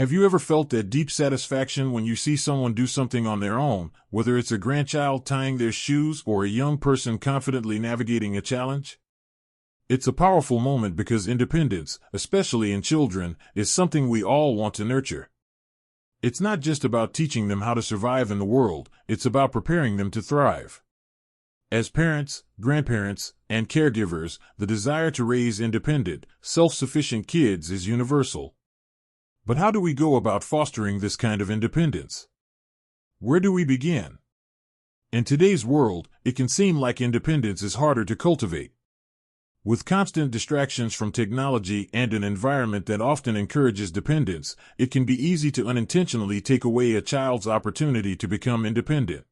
Have you ever felt that deep satisfaction when you see someone do something on their own, whether it's a grandchild tying their shoes or a young person confidently navigating a challenge? It's a powerful moment because independence, especially in children, is something we all want to nurture. It's not just about teaching them how to survive in the world, it's about preparing them to thrive. As parents, grandparents, and caregivers, the desire to raise independent, self-sufficient kids is universal. But how do we go about fostering this kind of independence? Where do we begin? In today's world, it can seem like independence is harder to cultivate. With constant distractions from technology and an environment that often encourages dependence, it can be easy to unintentionally take away a child's opportunity to become independent.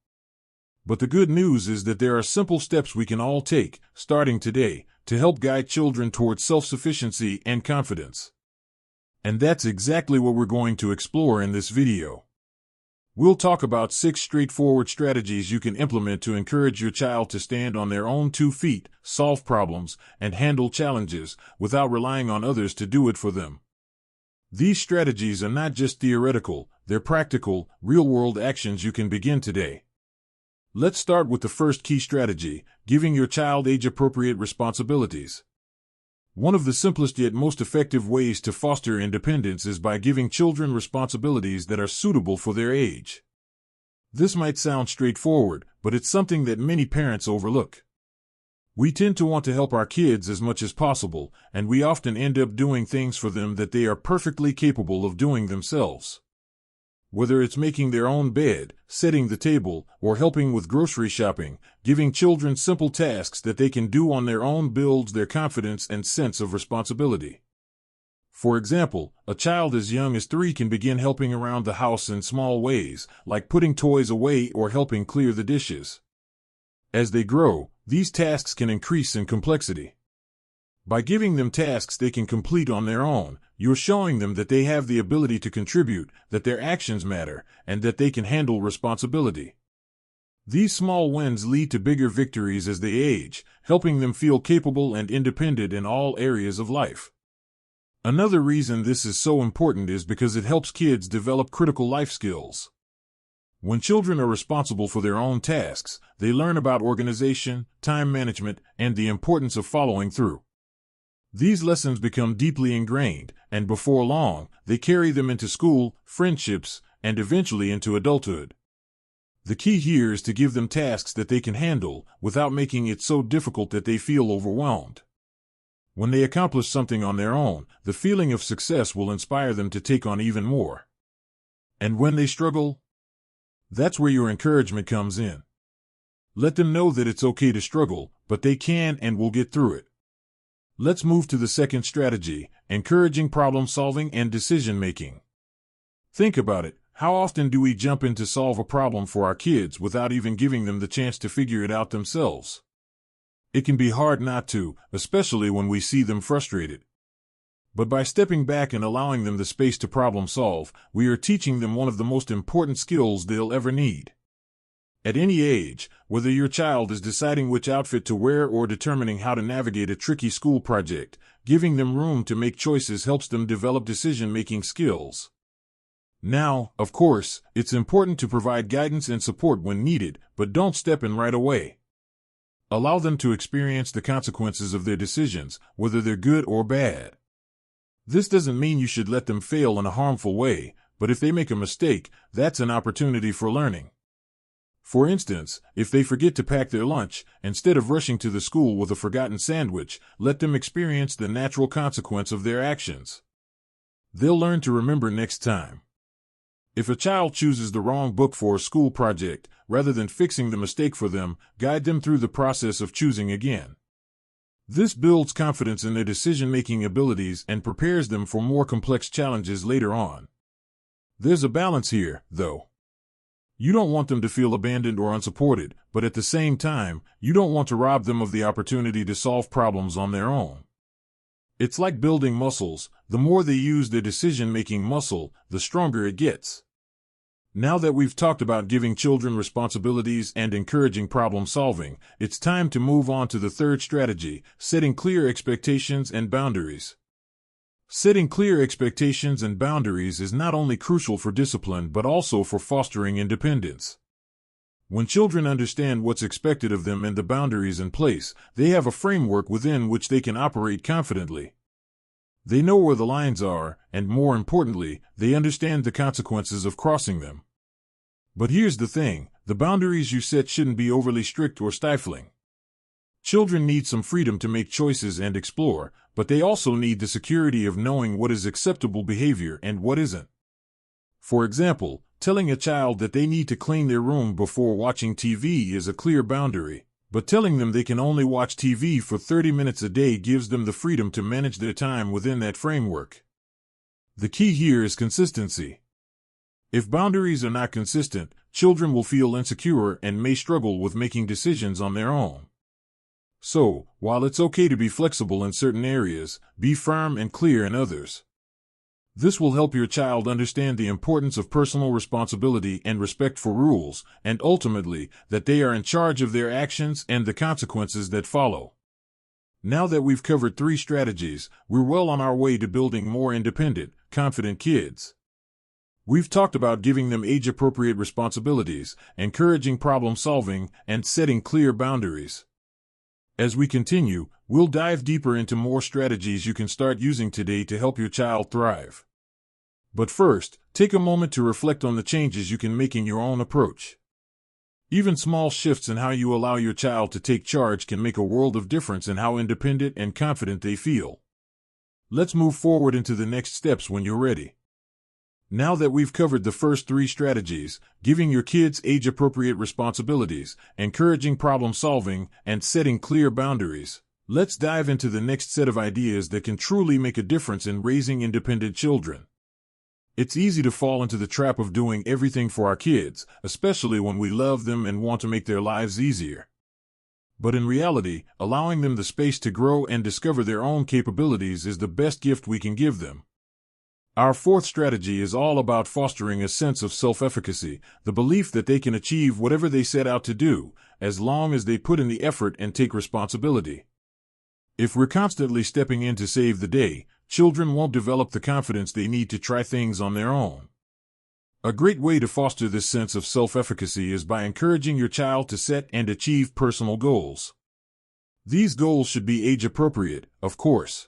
But the good news is that there are simple steps we can all take, starting today, to help guide children towards self-sufficiency and confidence. And that's exactly what we're going to explore in this video. We'll talk about 6 straightforward strategies you can implement to encourage your child to stand on their own 2 feet, solve problems, and handle challenges without relying on others to do it for them. These strategies are not just theoretical, they're practical, real-world actions you can begin today. Let's start with the first key strategy, giving your child age-appropriate responsibilities. One of the simplest yet most effective ways to foster independence is by giving children responsibilities that are suitable for their age. This might sound straightforward, but it's something that many parents overlook. We tend to want to help our kids as much as possible, and we often end up doing things for them that they are perfectly capable of doing themselves. Whether it's making their own bed, setting the table, or helping with grocery shopping, giving children simple tasks that they can do on their own builds their confidence and sense of responsibility. For example, a child as young as 3 can begin helping around the house in small ways, like putting toys away or helping clear the dishes. As they grow, these tasks can increase in complexity. By giving them tasks they can complete on their own, you're showing them that they have the ability to contribute, that their actions matter, and that they can handle responsibility. These small wins lead to bigger victories as they age, helping them feel capable and independent in all areas of life. Another reason this is so important is because it helps kids develop critical life skills. When children are responsible for their own tasks, they learn about organization, time management, and the importance of following through. These lessons become deeply ingrained, and before long, they carry them into school, friendships, and eventually into adulthood. The key here is to give them tasks that they can handle, without making it so difficult that they feel overwhelmed. When they accomplish something on their own, the feeling of success will inspire them to take on even more. And when they struggle, that's where your encouragement comes in. Let them know that it's okay to struggle, but they can and will get through it. Let's move to the second strategy, encouraging problem-solving and decision-making. Think about it. How often do we jump in to solve a problem for our kids without even giving them the chance to figure it out themselves? It can be hard not to, especially when we see them frustrated. But by stepping back and allowing them the space to problem-solve, we are teaching them one of the most important skills they'll ever need. At any age, whether your child is deciding which outfit to wear or determining how to navigate a tricky school project, giving them room to make choices helps them develop decision-making skills. Now, of course, it's important to provide guidance and support when needed, but don't step in right away. Allow them to experience the consequences of their decisions, whether they're good or bad. This doesn't mean you should let them fail in a harmful way, but if they make a mistake, that's an opportunity for learning. For instance, if they forget to pack their lunch, instead of rushing to the school with a forgotten sandwich, let them experience the natural consequence of their actions. They'll learn to remember next time. If a child chooses the wrong book for a school project, rather than fixing the mistake for them, guide them through the process of choosing again. This builds confidence in their decision-making abilities and prepares them for more complex challenges later on. There's a balance here, though. You don't want them to feel abandoned or unsupported, but at the same time, you don't want to rob them of the opportunity to solve problems on their own. It's like building muscles. The more they use their decision-making muscle, the stronger it gets. Now that we've talked about giving children responsibilities and encouraging problem-solving, it's time to move on to the third strategy, setting clear expectations and boundaries. Setting clear expectations and boundaries is not only crucial for discipline but also for fostering independence. When children understand what's expected of them and the boundaries in place, they have a framework within which they can operate confidently. They know where the lines are, and more importantly, they understand the consequences of crossing them. But here's the thing, the boundaries you set shouldn't be overly strict or stifling. Children need some freedom to make choices and explore, but they also need the security of knowing what is acceptable behavior and what isn't. For example, telling a child that they need to clean their room before watching TV is a clear boundary, but telling them they can only watch TV for 30 minutes a day gives them the freedom to manage their time within that framework. The key here is consistency. If boundaries are not consistent, children will feel insecure and may struggle with making decisions on their own. So, while it's okay to be flexible in certain areas, be firm and clear in others. This will help your child understand the importance of personal responsibility and respect for rules, and ultimately, that they are in charge of their actions and the consequences that follow. Now that we've covered 3 strategies, we're well on our way to building more independent, confident kids. We've talked about giving them age-appropriate responsibilities, encouraging problem-solving, and setting clear boundaries. As we continue, we'll dive deeper into more strategies you can start using today to help your child thrive. But first, take a moment to reflect on the changes you can make in your own approach. Even small shifts in how you allow your child to take charge can make a world of difference in how independent and confident they feel. Let's move forward into the next steps when you're ready. Now that we've covered the first 3 strategies, giving your kids age-appropriate responsibilities, encouraging problem-solving, and setting clear boundaries, let's dive into the next set of ideas that can truly make a difference in raising independent children. It's easy to fall into the trap of doing everything for our kids, especially when we love them and want to make their lives easier. But in reality, allowing them the space to grow and discover their own capabilities is the best gift we can give them. Our 4th strategy is all about fostering a sense of self-efficacy, the belief that they can achieve whatever they set out to do, as long as they put in the effort and take responsibility. If we're constantly stepping in to save the day, children won't develop the confidence they need to try things on their own. A great way to foster this sense of self-efficacy is by encouraging your child to set and achieve personal goals. These goals should be age-appropriate, of course.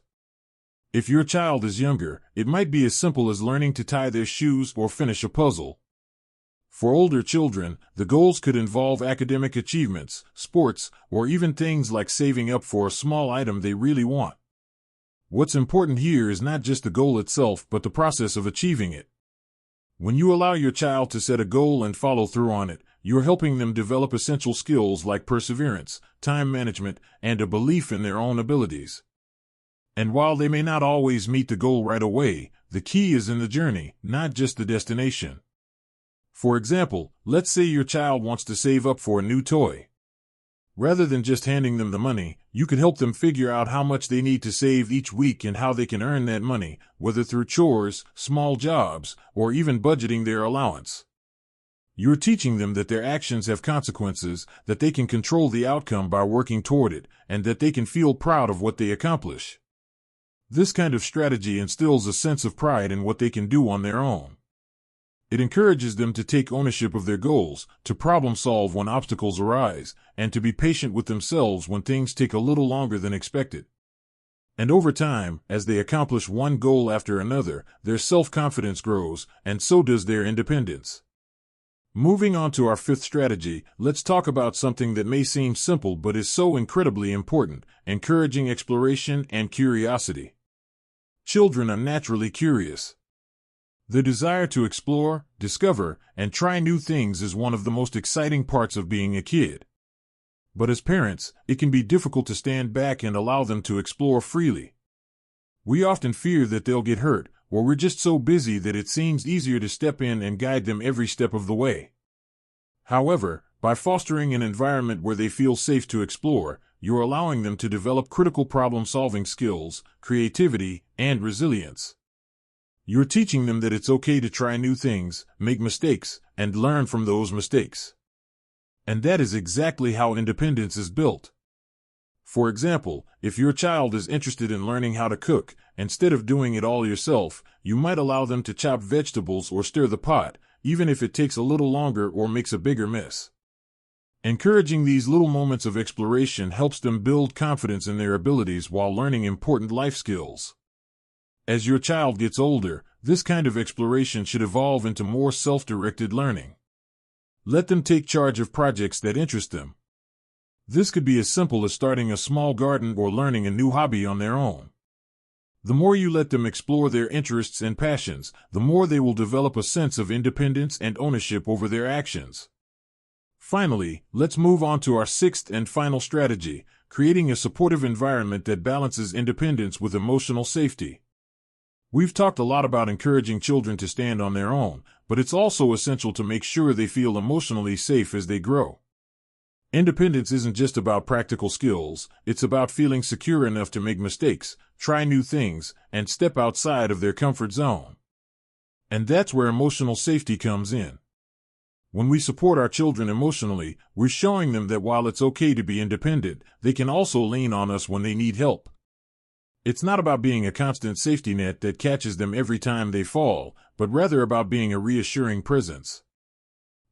If your child is younger, it might be as simple as learning to tie their shoes or finish a puzzle. For older children, the goals could involve academic achievements, sports, or even things like saving up for a small item they really want. What's important here is not just the goal itself but the process of achieving it. When you allow your child to set a goal and follow through on it, you're helping them develop essential skills like perseverance, time management, and a belief in their own abilities. And while they may not always meet the goal right away, the key is in the journey, not just the destination. For example, let's say your child wants to save up for a new toy. Rather than just handing them the money, you could help them figure out how much they need to save each week and how they can earn that money, whether through chores, small jobs, or even budgeting their allowance. You're teaching them that their actions have consequences, that they can control the outcome by working toward it, and that they can feel proud of what they accomplish. This kind of strategy instills a sense of pride in what they can do on their own. It encourages them to take ownership of their goals, to problem solve when obstacles arise, and to be patient with themselves when things take a little longer than expected. And over time, as they accomplish one goal after another, their self-confidence grows, and so does their independence. Moving on to our 5th strategy, let's talk about something that may seem simple but is so incredibly important: encouraging exploration and curiosity. Children are naturally curious. The desire to explore, discover, and try new things is one of the most exciting parts of being a kid. But as parents, it can be difficult to stand back and allow them to explore freely. We often fear that they'll get hurt, or we're just so busy that it seems easier to step in and guide them every step of the way. However, by fostering an environment where they feel safe to explore, you're allowing them to develop critical problem-solving skills, creativity, and resilience. You're teaching them that it's okay to try new things, make mistakes, and learn from those mistakes. And that is exactly how independence is built. For example, if your child is interested in learning how to cook, instead of doing it all yourself, you might allow them to chop vegetables or stir the pot, even if it takes a little longer or makes a bigger mess. Encouraging these little moments of exploration helps them build confidence in their abilities while learning important life skills. As your child gets older, this kind of exploration should evolve into more self-directed learning. Let them take charge of projects that interest them. This could be as simple as starting a small garden or learning a new hobby on their own. The more you let them explore their interests and passions, the more they will develop a sense of independence and ownership over their actions. Finally, let's move on to our sixth and final strategy, creating a supportive environment that balances independence with emotional safety. We've talked a lot about encouraging children to stand on their own, but it's also essential to make sure they feel emotionally safe as they grow. Independence isn't just about practical skills, it's about feeling secure enough to make mistakes, try new things, and step outside of their comfort zone. And that's where emotional safety comes in. When we support our children emotionally, we're showing them that while it's okay to be independent, they can also lean on us when they need help. It's not about being a constant safety net that catches them every time they fall, but rather about being a reassuring presence.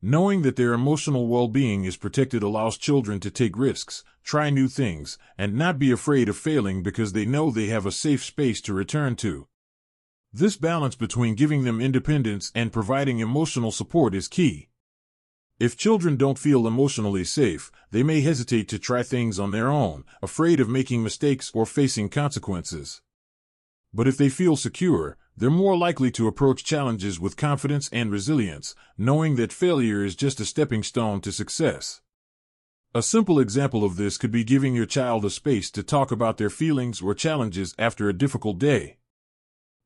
Knowing that their emotional well-being is protected allows children to take risks, try new things, and not be afraid of failing because they know they have a safe space to return to. This balance between giving them independence and providing emotional support is key. If children don't feel emotionally safe, they may hesitate to try things on their own, afraid of making mistakes or facing consequences. But if they feel secure, they're more likely to approach challenges with confidence and resilience, knowing that failure is just a stepping stone to success. A simple example of this could be giving your child a space to talk about their feelings or challenges after a difficult day.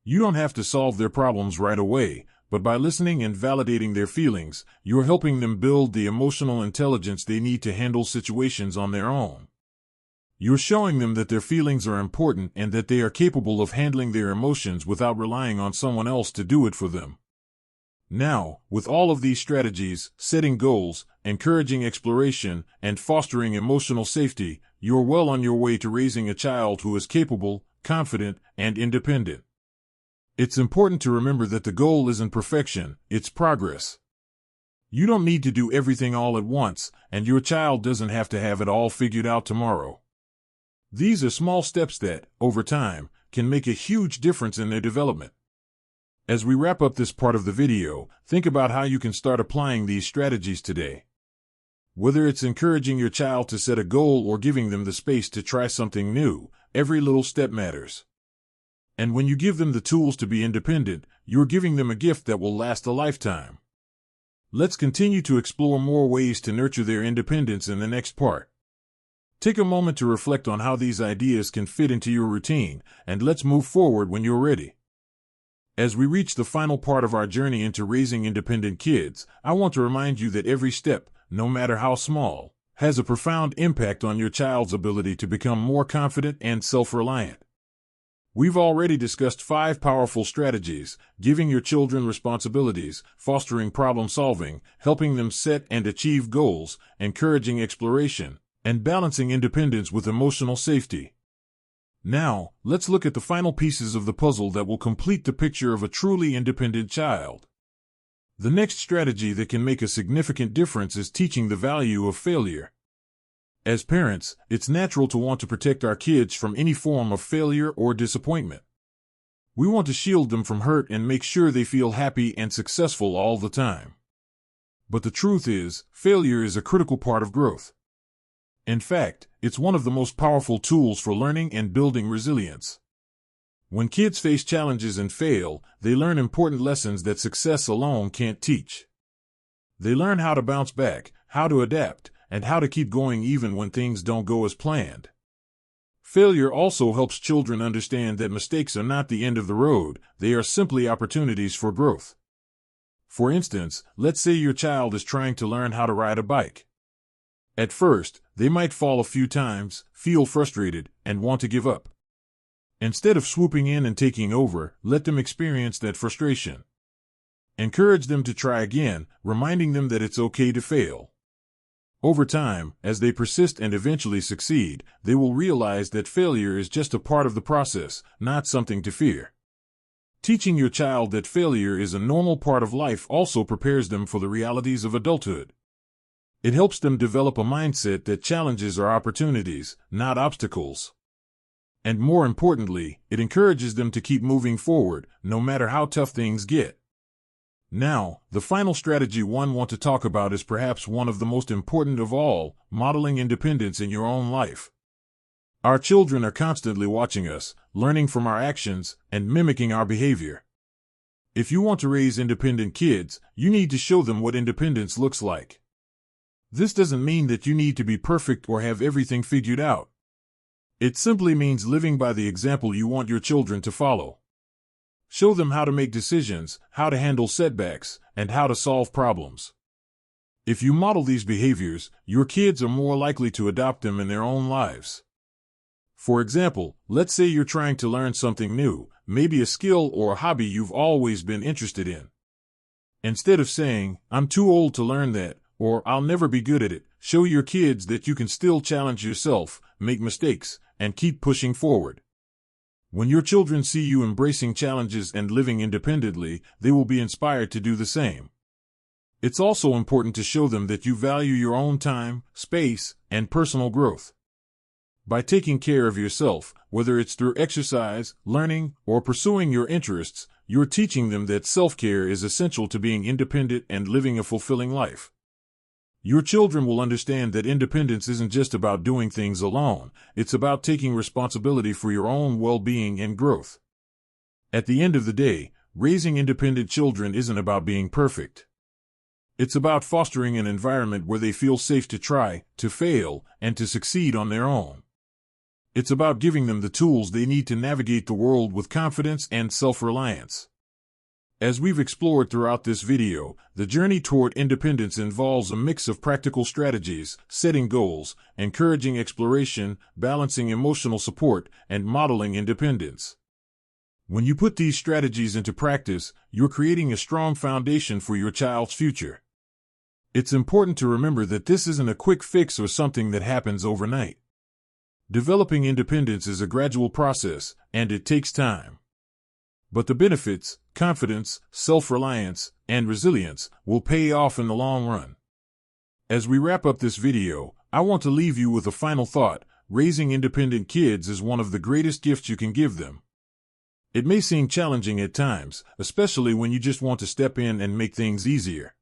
You don't have to solve their problems right away, but by listening and validating their feelings, you're helping them build the emotional intelligence they need to handle situations on their own. You're showing them that their feelings are important and that they are capable of handling their emotions without relying on someone else to do it for them. Now, with all of these strategies, setting goals, encouraging exploration, and fostering emotional safety, you're well on your way to raising a child who is capable, confident, and independent. It's important to remember that the goal isn't perfection, it's progress. You don't need to do everything all at once, and your child doesn't have to have it all figured out tomorrow. These are small steps that, over time, can make a huge difference in their development. As we wrap up this part of the video, think about how you can start applying these strategies today. Whether it's encouraging your child to set a goal or giving them the space to try something new, every little step matters. And when you give them the tools to be independent, you're giving them a gift that will last a lifetime. Let's continue to explore more ways to nurture their independence in the next part. Take a moment to reflect on how these ideas can fit into your routine, and let's move forward when you're ready. As we reach the final part of our journey into raising independent kids, I want to remind you that every step, no matter how small, has a profound impact on your child's ability to become more confident and self-reliant. We've already discussed 5 powerful strategies: giving your children responsibilities, fostering problem solving, helping them set and achieve goals, encouraging exploration, and balancing independence with emotional safety. Now, let's look at the final pieces of the puzzle that will complete the picture of a truly independent child. The next strategy that can make a significant difference is teaching the value of failure. As parents, it's natural to want to protect our kids from any form of failure or disappointment. We want to shield them from hurt and make sure they feel happy and successful all the time. But the truth is, failure is a critical part of growth. In fact, it's one of the most powerful tools for learning and building resilience. When kids face challenges and fail, they learn important lessons that success alone can't teach. They learn how to bounce back, how to adapt, and how to keep going even when things don't go as planned. Failure also helps children understand that mistakes are not the end of the road, they are simply opportunities for growth. For instance, let's say your child is trying to learn how to ride a bike. At first, they might fall a few times, feel frustrated, and want to give up. Instead of swooping in and taking over, let them experience that frustration. Encourage them to try again, reminding them that it's okay to fail. Over time, as they persist and eventually succeed, they will realize that failure is just a part of the process, not something to fear. Teaching your child that failure is a normal part of life also prepares them for the realities of adulthood. It helps them develop a mindset that challenges are opportunities, not obstacles. And more importantly, it encourages them to keep moving forward, no matter how tough things get. Now, the final strategy we want to talk about is perhaps one of the most important of all: modeling independence in your own life. Our children are constantly watching us, learning from our actions, and mimicking our behavior. If you want to raise independent kids, you need to show them what independence looks like. This doesn't mean that you need to be perfect or have everything figured out. It simply means living by the example you want your children to follow. Show them how to make decisions, how to handle setbacks, and how to solve problems. If you model these behaviors, your kids are more likely to adopt them in their own lives. For example, let's say you're trying to learn something new, maybe a skill or a hobby you've always been interested in. Instead of saying, "I'm too old to learn that," or "I'll never be good at it," show your kids that you can still challenge yourself, make mistakes, and keep pushing forward. When your children see you embracing challenges and living independently, they will be inspired to do the same. It's also important to show them that you value your own time, space, and personal growth. By taking care of yourself, whether it's through exercise, learning, or pursuing your interests, you're teaching them that self-care is essential to being independent and living a fulfilling life. Your children will understand that independence isn't just about doing things alone, it's about taking responsibility for your own well-being and growth. At the end of the day, raising independent children isn't about being perfect. It's about fostering an environment where they feel safe to try, to fail, and to succeed on their own. It's about giving them the tools they need to navigate the world with confidence and self-reliance. As we've explored throughout this video, the journey toward independence involves a mix of practical strategies, setting goals, encouraging exploration, balancing emotional support, and modeling independence. When you put these strategies into practice, you're creating a strong foundation for your child's future. It's important to remember that this isn't a quick fix or something that happens overnight. Developing independence is a gradual process, and it takes time. But the benefits, confidence, self-reliance, and resilience, will pay off in the long run. As we wrap up this video, I want to leave you with a final thought: raising independent kids is one of the greatest gifts you can give them. It may seem challenging at times, especially when you just want to step in and make things easier.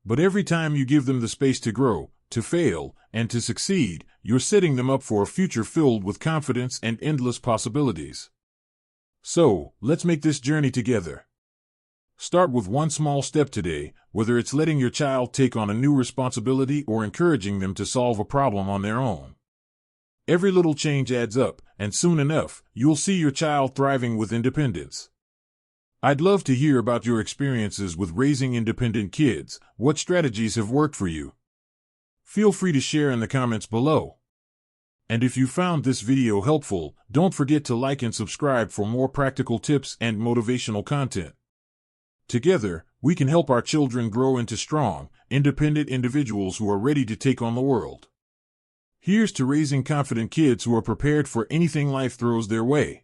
But every time you give them the space to grow, to fail, and to succeed, you're setting them up for a future filled with confidence and endless possibilities. So, let's make this journey together. Start with one small step today, whether it's letting your child take on a new responsibility or encouraging them to solve a problem on their own. Every little change adds up, and soon enough, you'll see your child thriving with independence. I'd love to hear about your experiences with raising independent kids. What strategies have worked for you? Feel free to share in the comments below. And if you found this video helpful, don't forget to like and subscribe for more practical tips and motivational content. Together, we can help our children grow into strong, independent individuals who are ready to take on the world. Here's to raising confident kids who are prepared for anything life throws their way.